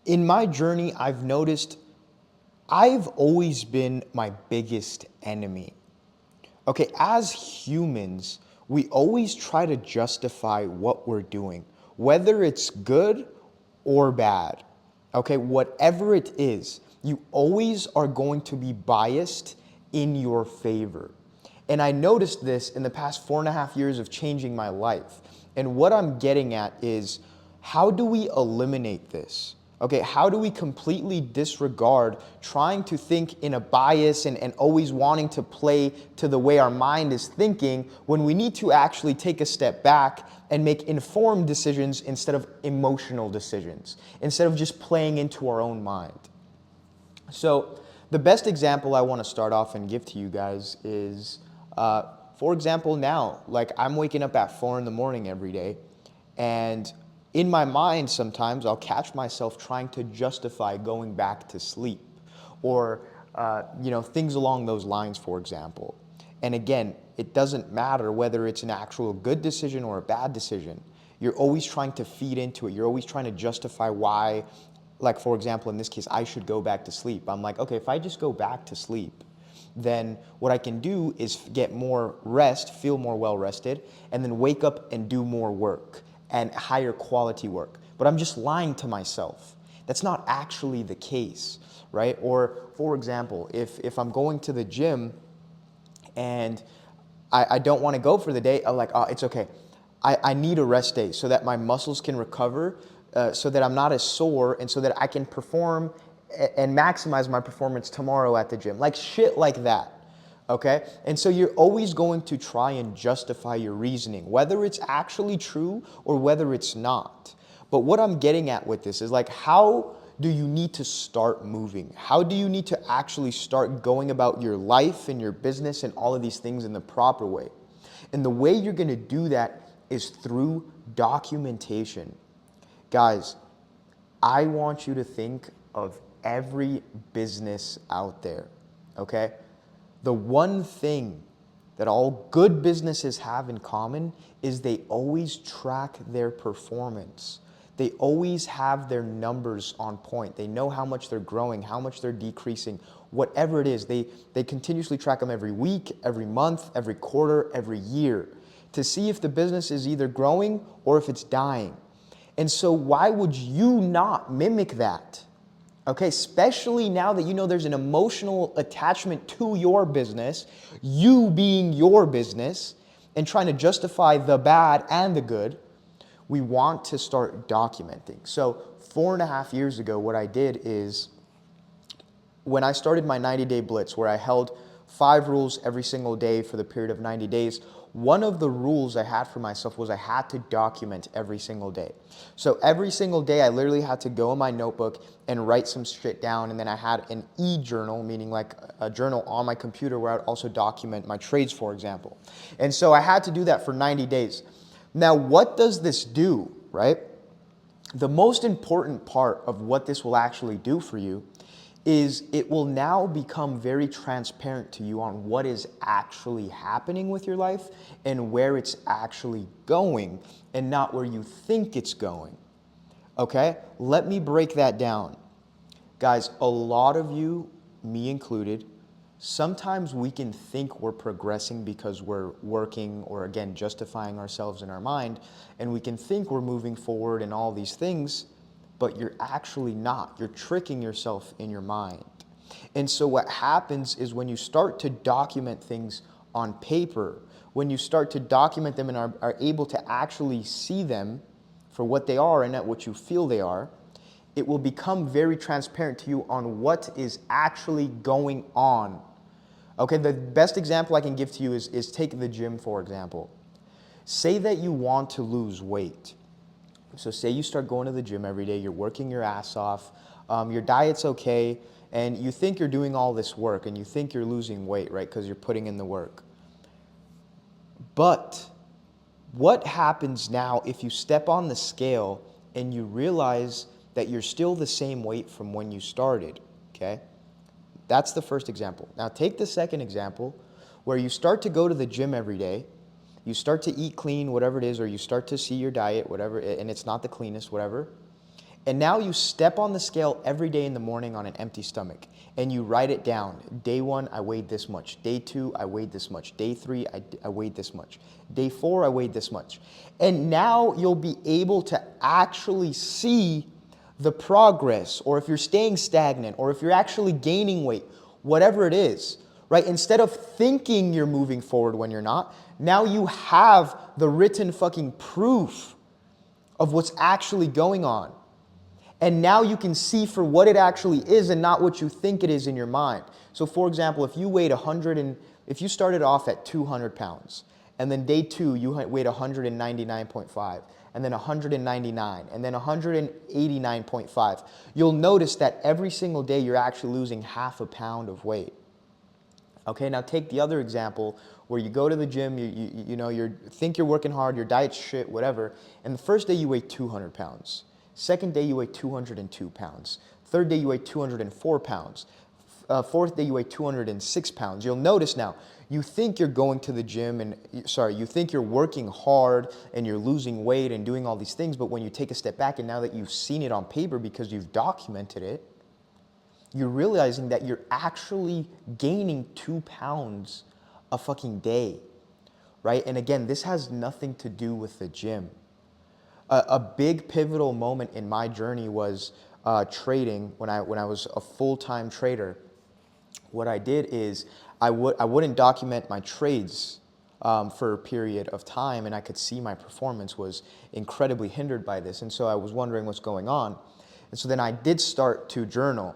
In my journey, I've noticed I've always been my biggest enemy. Okay, as humans, we always try to justify what we're doing, whether it's good or bad. Okay, whatever it is, you always are going to be biased in your favor. And I noticed this in the past 4.5 years of changing my life. And what I'm getting at is, how do we eliminate this? Okay, how do we completely disregard trying to think in a bias and always wanting to play to the way our mind is thinking when we need to actually take a step back and make informed decisions instead of emotional decisions, instead of just playing into our own mind? So the best example I want to start off and give to you guys is, for example, now, like I'm waking up at 4 in the morning every day, and in my mind sometimes I'll catch myself trying to justify going back to sleep, or things along those lines, for example. And again, it doesn't matter whether it's an actual good decision or a bad decision. You're always trying to feed into it. You're always trying to justify why, like for example, in this case, I should go back to sleep. I'm like, okay, if I just go back to sleep, then what I can do is get more rest, feel more well rested, and then wake up and do more work and higher quality work. But I'm just lying to myself. That's not actually the case, right? Or for example, if I'm going to the gym and I don't want to go for the day, I'm like, oh, it's okay. I need a rest day so that my muscles can recover, so that I'm not as sore, and so that I can perform and maximize my performance tomorrow at the gym. Like shit like that. Okay? And so you're always going to try and justify your reasoning, whether it's actually true or whether it's not. But what I'm getting at with this is, like, how do you need to start moving? How do you need to actually start going about your life and your business and all of these things in the proper way? And the way you're going to do that is through documentation. Guys, I want you to think of every business out there, okay? The one thing that all good businesses have in common is they always track their performance. They always have their numbers on point. They know how much they're growing, how much they're decreasing, whatever it is. They continuously track them every week, every month, every quarter, every year to see if the business is either growing or if it's dying. And so why would you not mimic that? Okay, especially now that you know there's an emotional attachment to your business, you being your business, and trying to justify the bad and the good, we want to start documenting. So 4.5 years ago, what I did is, when I started my 90-day blitz, where I held 5 rules every single day for the period of 90 days, one of the rules I had for myself was I had to document every single day. So every single day I literally had to go in my notebook and write some shit down, and then I had an e-journal, meaning like a journal on my computer where I would also document my trades, for example. And so I had to do that for 90 days. Now, what does this do, right? The most important part of what this will actually do for you is it will now become very transparent to you on what is actually happening with your life and where it's actually going, and not where you think it's going. Okay? Let me break that down. Guys, a lot of you, me included, sometimes we can think we're progressing because we're working, or again, justifying ourselves in our mind, and we can think we're moving forward and all these things, but you're actually not. You're tricking yourself in your mind. And so what happens is, when you start to document things on paper, when you start to document them and are able to actually see them for what they are and not what you feel they are, it will become very transparent to you on what is actually going on. Okay, the best example I can give to you is take the gym, for example. Say that you want to lose weight. So say you start going to the gym every day, you're working your ass off, your diet's okay, and you think you're doing all this work and you think you're losing weight, right, because you're putting in the work. But what happens now if you step on the scale and you realize that you're still the same weight from when you started, okay? That's the first example. Now take the second example, where you start to go to the gym every day, you start to eat clean, whatever it is, or you start to see your diet, whatever, and it's not the cleanest, whatever, And now you step on the scale every day in the morning on an empty stomach and you write it down. Day 1, I weighed this much. Day 2, I weighed this much. Day 3, I weighed this much. Day 4, I weighed this much. And now you'll be able to actually see the progress, or if you're staying stagnant, or if you're actually gaining weight, whatever it is, right? Instead of thinking you're moving forward when you're not, now you have the written fucking proof of what's actually going on. And now you can see for what it actually is and not what you think it is in your mind. So for example, if you weighed if you started off at 200 pounds, and then day 2, you weighed 199.5, and then 199, and then 189.5, you'll notice that every single day you're actually losing half a pound of weight. Okay, now take the other example where you go to the gym, you think you're working hard, your diet's shit, whatever, and the first day you weigh 200 pounds. Second day you weigh 202 pounds. Third day you weigh 204 pounds. Fourth day you weigh 206 pounds. You'll notice now, you think you're going to the gym you think you're working hard and you're losing weight and doing all these things, but when you take a step back and now that you've seen it on paper because you've documented it, you're realizing that you're actually gaining 2 pounds a fucking day, right? And again, this has nothing to do with the gym. A big pivotal moment in my journey was trading. When I was a full-time trader, what I did is I wouldn't document my trades for a period of time, and I could see my performance was incredibly hindered by this. And so I was wondering what's going on. And so then I did start to journal.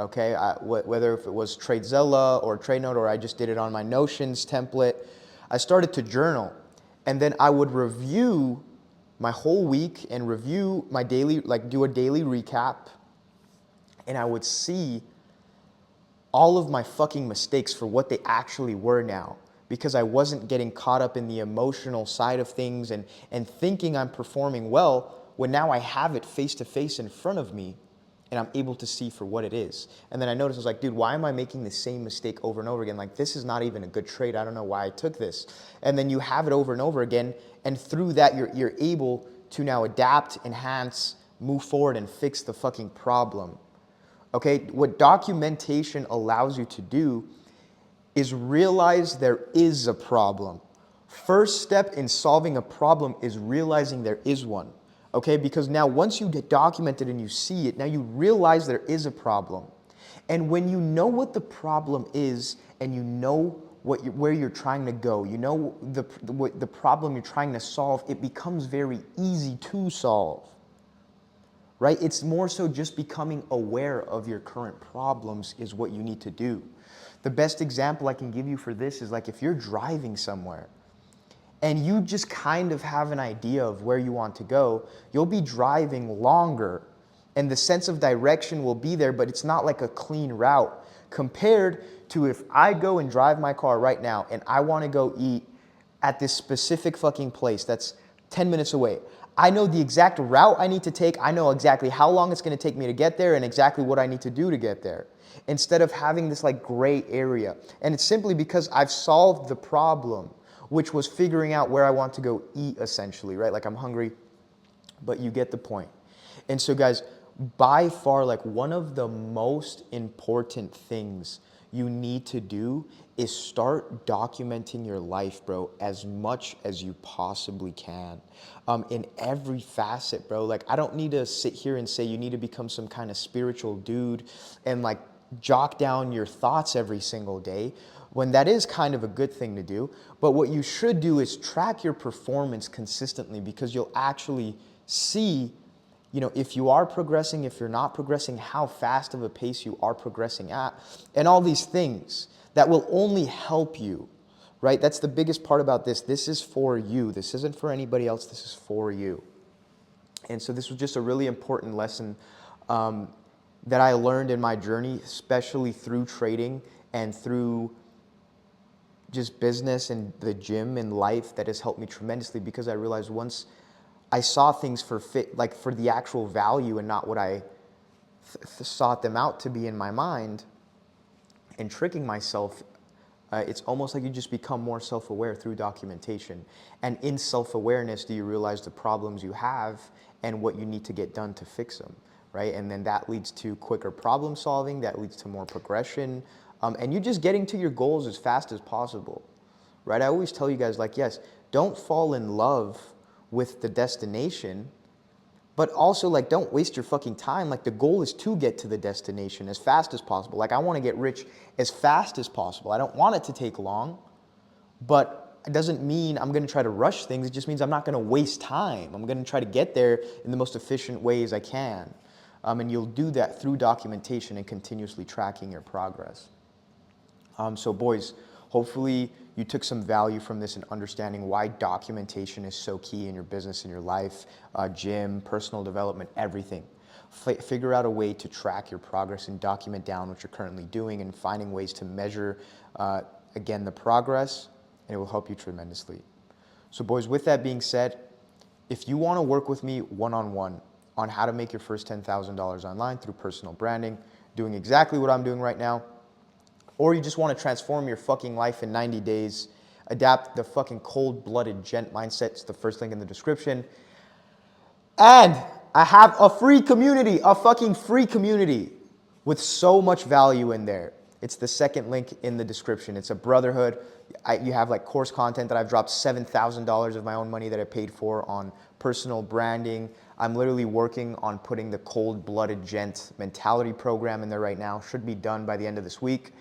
Okay, whether if it was TradeZilla or TradeNote or I just did it on my Notions template, I started to journal, and then I would review my whole week and review my daily, do a daily recap, and I would see all of my fucking mistakes for what they actually were now, because I wasn't getting caught up in the emotional side of things and thinking I'm performing well when now I have it face to face in front of me and I'm able to see for what it is. And then I noticed, I was like, dude, why am I making the same mistake over and over again? Like, this is not even a good trade. I don't know why I took this. And then you have it over and over again, and through that, you're able to now adapt, enhance, move forward, and fix the fucking problem. Okay, what documentation allows you to do is realize there is a problem. First step in solving a problem is realizing there is one. Okay, because now once you get documented and you see it, now you realize there is a problem. And when you know what the problem is and you know where you're trying to go, you know the problem you're trying to solve, it becomes very easy to solve. Right? It's more so just becoming aware of your current problems is what you need to do. The best example I can give you for this is like if you're driving somewhere and you just kind of have an idea of where you want to go, you'll be driving longer and the sense of direction will be there, but it's not like a clean route compared to if I go and drive my car right now and I want to go eat at this specific fucking place that's 10 minutes away. I know the exact route I need to take. I know exactly how long it's going to take me to get there and exactly what I need to do to get there, instead of having this like gray area. And it's simply because I've solved the problem, which was figuring out where I want to go eat essentially, right? Like I'm hungry, but you get the point. And so guys, by far, like one of the most important things you need to do is start documenting your life, bro, as much as you possibly can. In every facet, bro. Like, I don't need to sit here and say you need to become some kind of spiritual dude and like jot down your thoughts every single day, when that is kind of a good thing to do. But what you should do is track your performance consistently, because you'll actually see, you know, if you are progressing, if you're not progressing, how fast of a pace you are progressing at, and all these things that will only help you, right? That's the biggest part about this. This is for you. This isn't for anybody else. This is for you. And so this was just a really important lesson that I learned in my journey, especially through trading and through just business and the gym and life, that has helped me tremendously, because I realized once I saw things for the actual value and not what I sought them out to be in my mind, and tricking myself It's almost like you just become more self-aware through documentation. And in self-awareness, do you realize the problems you have and what you need to get done to fix them, right? And then that leads to quicker problem solving, that leads to more progression, and you just getting to your goals as fast as possible, right? I always tell you guys, like, yes, don't fall in love with the destination, but also, like, don't waste your fucking time. Like, the goal is to get to the destination as fast as possible. Like, I want to get rich as fast as possible. I don't want it to take long, but it doesn't mean I'm going to try to rush things. It just means I'm not going to waste time. I'm going to try to get there in the most efficient ways I can. And you'll do that through documentation and continuously tracking your progress. So boys, hopefully you took some value from this and understanding why documentation is so key in your business, in your life, gym, personal development, everything. Figure out a way to track your progress and document down what you're currently doing and finding ways to measure, again, the progress, and it will help you tremendously. So boys, with that being said, if you want to work with me one-on-one on how to make your first $10,000 online through personal branding, doing exactly what I'm doing right now, or you just want to transform your fucking life in 90 days, adapt the fucking cold-blooded gent mindset. It's the first link in the description. And I have a free community, a fucking free community with so much value in there. It's the second link in the description. It's a brotherhood. You have like course content that I've dropped $7,000 of my own money that I paid for on personal branding. I'm literally working on putting the cold-blooded gent mentality program in there right now. Should be done by the end of this week.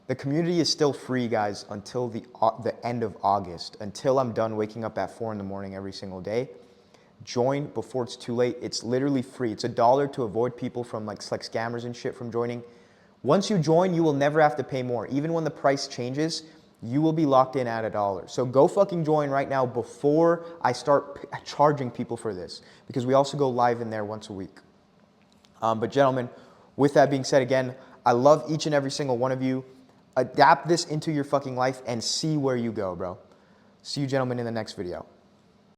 The community is still free, guys, until the end of August, until I'm done waking up at 4 in the morning every single day. Join before it's too late. It's literally free. It's $1 to avoid people from like scammers and shit from joining. Once you join, you will never have to pay more. Even when the price changes, you will be locked in at $1. So go fucking join right now before I start charging people for this, because we also go live in there once a week. But gentlemen, with that being said, again, I love each and every single one of you. Adapt this into your fucking life and see where you go, bro. See you gentlemen in the next video.